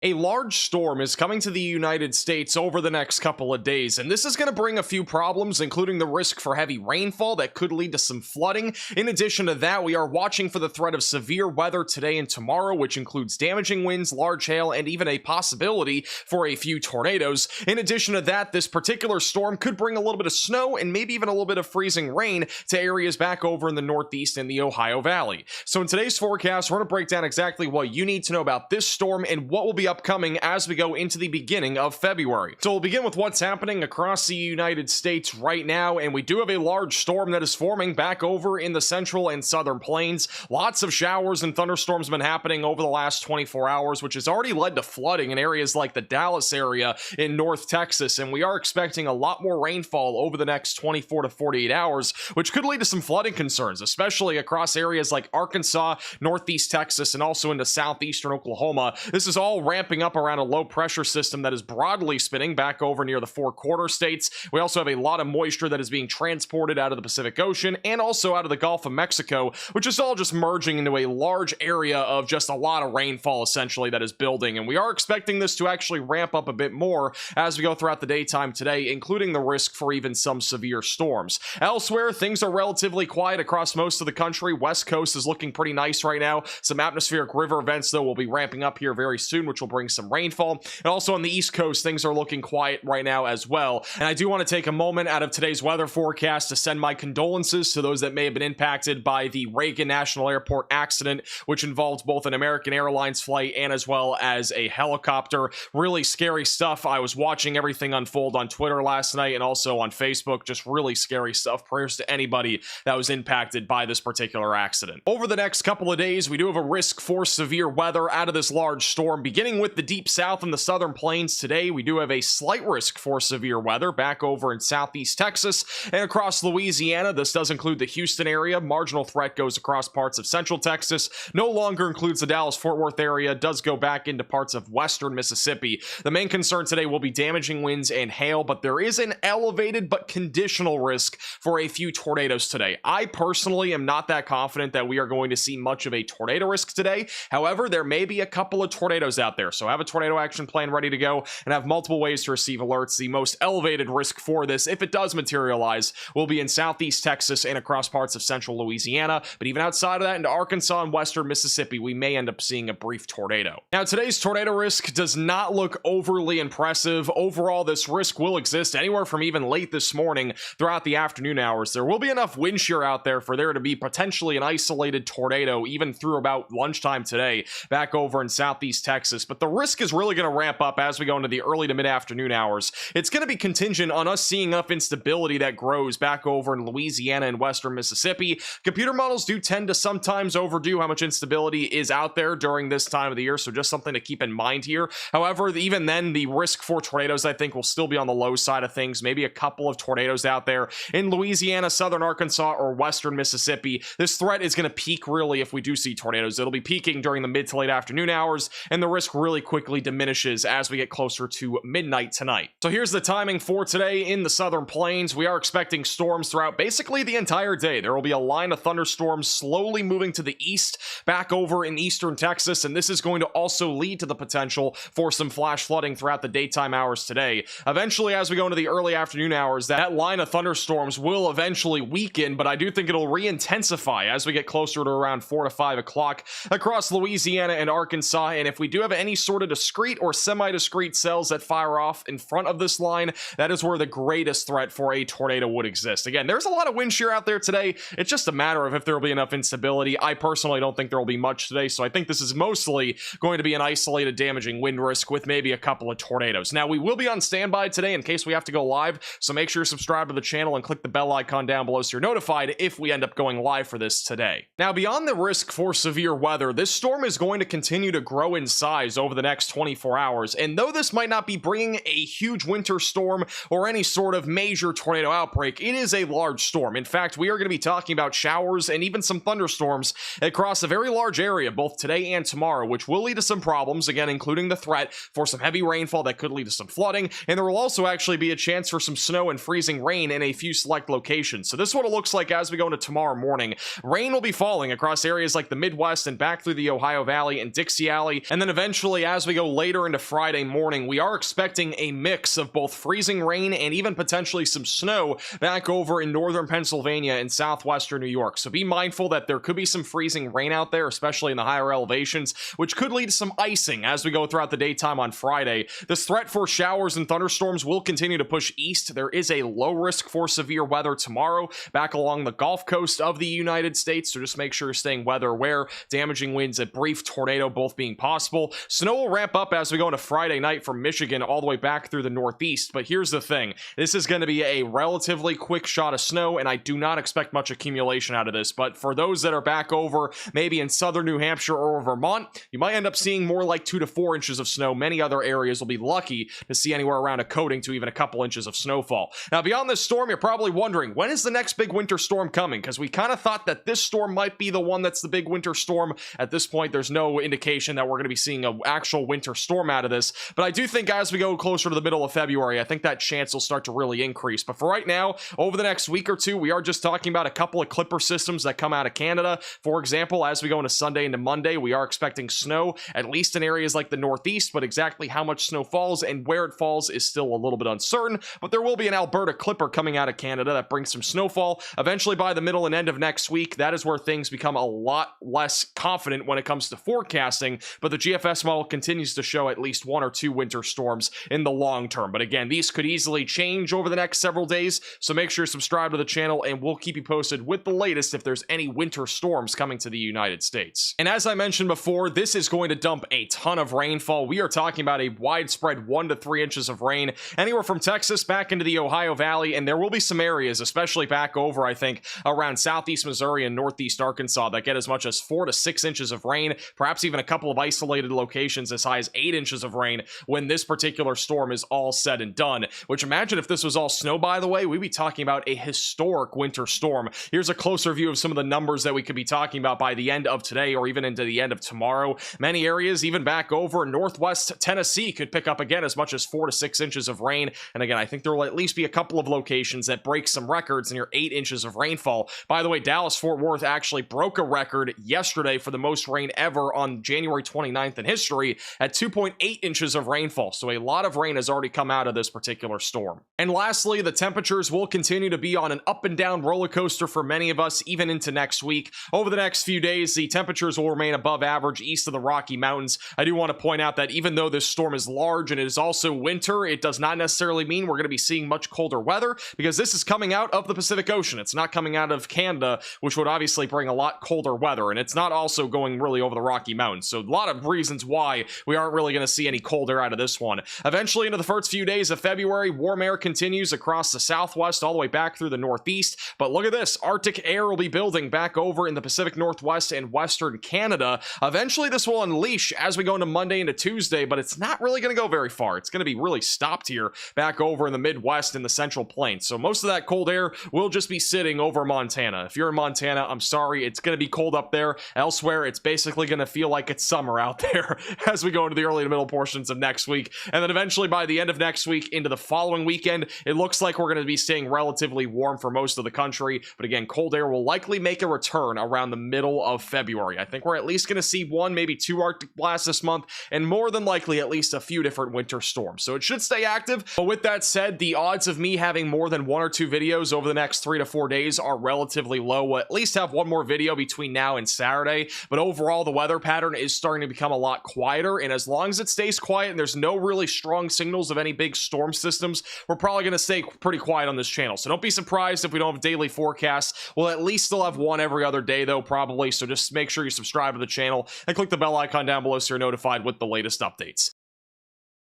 A large storm is coming to the United States over the next couple of days, and this is going to bring a few problems, including the risk for heavy rainfall that could lead to some flooding. In addition to that, we are watching for the threat of severe weather today and tomorrow, which includes damaging winds, large hail, and even a possibility for a few tornadoes. In addition to that, this particular storm could bring a little bit of snow and maybe even a little bit of freezing rain to areas back over in the Northeast and the Ohio Valley. So in today's forecast, we're going to break down exactly what you need to know about this storm and what will be upcoming as we go into the beginning of February. So we'll begin with what's happening across the United States right now, and we do have a large storm that is forming back over in the central and southern plains. Lots of showers and thunderstorms have been happening over the last 24 hours, which has already led to flooding in areas like the Dallas area in North Texas, and we are expecting a lot more rainfall over the next 24 to 48 hours, which could lead to some flooding concerns, especially across areas like Arkansas, Northeast Texas, and also into southeastern Oklahoma. This is all ramping up around a low pressure system that is broadly spinning back over near the four quarter states. We also have a lot of moisture that is being transported out of the Pacific Ocean and also out of the Gulf of Mexico, which is all just merging into a large area of just a lot of rainfall essentially that is building. And we are expecting this to actually ramp up a bit more as we go throughout the daytime today, including the risk for even some severe storms. Elsewhere, things are relatively quiet across most of the country. West Coast is looking pretty nice right now. Some atmospheric river events, though, will be ramping up here very soon, which will bring some rainfall. And also on the East Coast, things are looking quiet right now as well. And I do want to take a moment out of today's weather forecast to send my condolences to those that may have been impacted by the Reagan National Airport accident, which involved both an American Airlines flight and as well as a helicopter. Really scary stuff. I was watching everything unfold on Twitter last night and also on Facebook. Just really scary stuff. Prayers to anybody that was impacted by this particular accident. Over the next couple of days, we do have a risk for severe weather out of this large storm, beginning with the deep south and the southern plains today. We do have a slight risk for severe weather back over in southeast Texas and across Louisiana. This does include the Houston area. Marginal threat goes across parts of central Texas. No longer includes the Dallas-Fort Worth area. Does go back into parts of western Mississippi. The main concern today will be damaging winds and hail, but there is an elevated but conditional risk for a few tornadoes today. I personally am not that confident that we are going to see much of a tornado risk today. However, there may be a couple of tornadoes out there, so have a tornado action plan ready to go and have multiple ways to receive alerts. The most elevated risk for this, if it does materialize, will be in southeast Texas and across parts of central Louisiana, but even outside of that into Arkansas and western Mississippi, we may end up seeing a brief tornado. Now, today's tornado risk does not look overly impressive. Overall, this risk will exist anywhere from even late this morning throughout the afternoon hours. There will be enough wind shear out there for there to be potentially an isolated tornado even through about lunchtime today back over in southeast Texas, but the risk is really going to ramp up as we go into the early to mid-afternoon hours. It's going to be contingent on us seeing enough instability that grows back over in Louisiana and western Mississippi. Computer models do tend to sometimes overdo how much instability is out there during this time of the year, so just something to keep in mind here. However, even then, the risk for tornadoes, I think, will still be on the low side of things. Maybe a couple of tornadoes out there in Louisiana, southern Arkansas, or western Mississippi. This threat is going to peak really if we do see tornadoes. It'll be peaking during the mid to late afternoon hours, and the risk really quickly diminishes as we get closer to midnight tonight. So here's the timing for today in the southern plains. We are expecting storms throughout basically the entire day. There will be a line of thunderstorms slowly moving to the east back over in eastern Texas, and this is going to also lead to the potential for some flash flooding throughout the daytime hours today. Eventually, as we go into the early afternoon hours, that line of thunderstorms will eventually weaken, but I do think it'll re-intensify as we get closer to around 4 to 5 o'clock across Louisiana and Arkansas. And if we do have any sort of discrete or semi-discrete cells that fire off in front of this line, that is where the greatest threat for a tornado would exist. Again, there's a lot of wind shear out there today. It's just a matter of if there will be enough instability. I personally don't think there will be much today, so I think this is mostly going to be an isolated damaging wind risk with maybe a couple of tornadoes. Now, we will be on standby today in case we have to go live, so make sure you subscribe to the channel and click the bell icon down below so you're notified if we end up going live for this today. Now, beyond the risk for severe weather, this storm is going to continue to grow in size over the next 24 hours, and though this might not be bringing a huge winter storm or any sort of major tornado outbreak, it is a large storm. In fact, we are going to be talking about showers and even some thunderstorms across a very large area both today and tomorrow, which will lead to some problems, again, including the threat for some heavy rainfall that could lead to some flooding, and there will also actually be a chance for some snow and freezing rain in a few select locations. So this is what it looks like as we go into tomorrow morning. Rain will be falling across areas like the Midwest and back through the Ohio Valley and Dixie Alley, and then eventually eventually, as we go later into Friday morning, we are expecting a mix of both freezing rain and even potentially some snow back over in northern Pennsylvania and southwestern New York. So be mindful that there could be some freezing rain out there, especially in the higher elevations, which could lead to some icing as we go throughout the daytime on Friday. This threat for showers and thunderstorms will continue to push east. There is a low risk for severe weather tomorrow back along the Gulf Coast of the United States, so just make sure you're staying weather aware. Damaging winds, a brief tornado both being possible. Snow will ramp up as we go into Friday night from Michigan all the way back through the Northeast, but here's the thing. This is going to be a relatively quick shot of snow, and I do not expect much accumulation out of this, but for those that are back over maybe in southern New Hampshire or Vermont, you might end up seeing more like 2 to 4 inches of snow. Many other areas will be lucky to see anywhere around a coating to even a couple inches of snowfall. Now, beyond this storm, you're probably wondering, when is the next big winter storm coming? Because we kind of thought that this storm might be the one that's the big winter storm. At this point, there's no indication that we're going to be seeing an actual winter storm out of this, but I do think as we go closer to the middle of February, I think that chance will start to really increase. But for right now, over the next week or two, we are just talking about a couple of clipper systems that come out of Canada. For example, as we go into Sunday into Monday, we are expecting snow, at least in areas like the Northeast, but exactly how much snow falls and where it falls is still a little bit uncertain. But there will be an Alberta clipper coming out of Canada that brings some snowfall. Eventually, by the middle and end of next week, that is where things become a lot less confident when it comes to forecasting, but the GFS model continues to show at least 1 or 2 winter storms in the long term. But again, these could easily change over the next several days, so make sure you subscribe to the channel and we'll keep you posted with the latest if there's any winter storms coming to the United States. And as I mentioned before, this is going to dump a ton of rainfall. We are talking about a widespread 1 to 3 inches of rain, anywhere from Texas back into the Ohio Valley, and there will be some areas, especially back over, I think, around southeast Missouri and northeast Arkansas that get as much as 4 to 6 inches of rain, perhaps even a couple of isolated locations as high as 8 inches of rain when this particular storm is all said and done. Which, imagine if this was all snow, by the way, we'd be talking about a historic winter storm. Here's a closer view of some of the numbers that we could be talking about by the end of today or even into the end of tomorrow. Many areas, even back over northwest Tennessee, could pick up again as much as 4 to 6 inches of rain. And again, I think there will at least be a couple of locations that break some records near 8 inches of rainfall. By the way, Dallas-Fort Worth actually broke a record yesterday for the most rain ever on January 29th in history at 2.8 inches of rainfall. So a lot of rain has already come out of this particular storm. And lastly, the temperatures will continue to be on an up and down roller coaster for many of us, even into next week. Over the next few days, the temperatures will remain above average east of the Rocky Mountains. I do want to point out that even though this storm is large and it is also winter, it does not necessarily mean we're going to be seeing much colder weather, because this is coming out of the Pacific Ocean. It's not coming out of Canada, which would obviously bring a lot colder weather, and it's not also going really over the Rocky Mountains. So a lot of reasons why we aren't really going to see any cold air out of this one. Eventually, into the first few days of February, warm air continues across the southwest all the way back through the northeast. But look at this, Arctic air will be building back over in the Pacific Northwest and Western Canada. Eventually, this will unleash as we go into Monday into Tuesday, but it's not really going to go very far. It's going to be really stopped here back over in the Midwest and the Central Plains. So most of that cold air will just be sitting over Montana. If you're in Montana, I'm sorry, it's going to be cold up there. Elsewhere, it's basically going to feel like it's summer out there as we go into the early to middle portions of next week. And then eventually by the end of next week into the following weekend, it looks like we're going to be staying relatively warm for most of the country. But again, cold air will likely make a return around the middle of February. I think we're at least going to see 1, maybe 2 Arctic blasts this month, and more than likely at least a few different winter storms. So it should stay active. But with that said, the odds of me having more than 1 or 2 videos over the next 3 to 4 days are relatively low. We'll at least have one more video between now and Saturday. But overall, the weather pattern is starting to become a lot quieter, and as long as it stays quiet and there's no really strong signals of any big storm systems, we're probably going to stay pretty quiet on this channel. So don't be surprised if we don't have daily forecasts. We'll at least still have one every other day though, probably. So just make sure you subscribe to the channel and click the bell icon down below so you're notified with the latest updates.